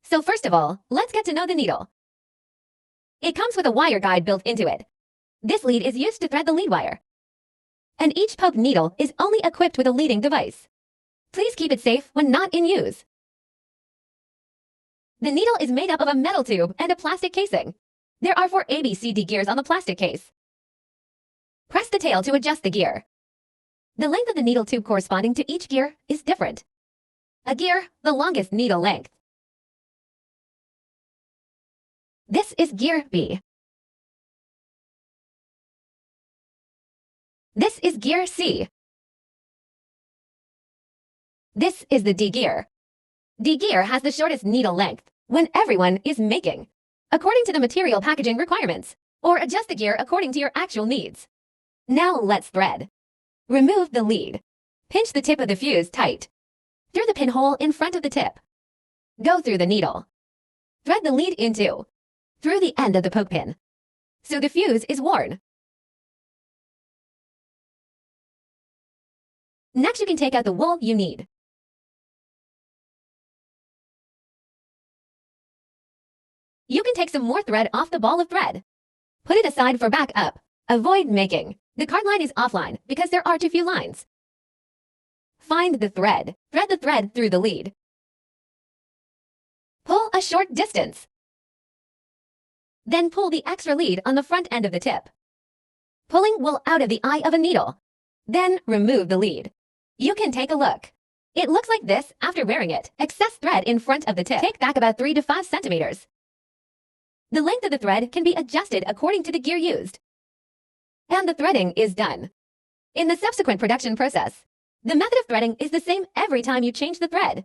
So first of all, let's get to know the needle. It comes with a wire guide built into it. This lead is used to thread the lead wire. And each poke needle is only equipped with a leading device. Please keep it safe when not in use. The needle is made up of a metal tube and a plastic casing. There are 4 ABCD gears on the plastic case. Press the tail to adjust the gear. The length of the needle tube corresponding to each gear is different. A gear, the longest needle length. This is gear B. This is gear C. This is the D gear. D gear has the shortest needle length when everyone is making, according to the material packaging requirements, or adjust the gear according to your actual needs. Now let's thread. Remove the lead. Pinch the tip of the fuse tight. Through the pinhole in front of the tip. Go through the needle. Thread the lead into, through the end of the poke pin, so the fuse is worn. Next, you can take out the wool you need. You can take some more thread off the ball of thread. Put it aside for backup. Avoid making. The card line is offline because there are too few lines. Find the thread. Thread the thread through the lead. Pull a short distance. Then pull the extra lead on the front end of the tip. Pulling will out of the eye of a needle. Then remove the lead. You can take a look. It looks like this after wearing it. Excess thread in front of the tip. Take back about 3 to 5 centimeters. The length of the thread can be adjusted according to the gear used. And the threading is done. In the subsequent production process, the method of threading is the same every time you change the thread.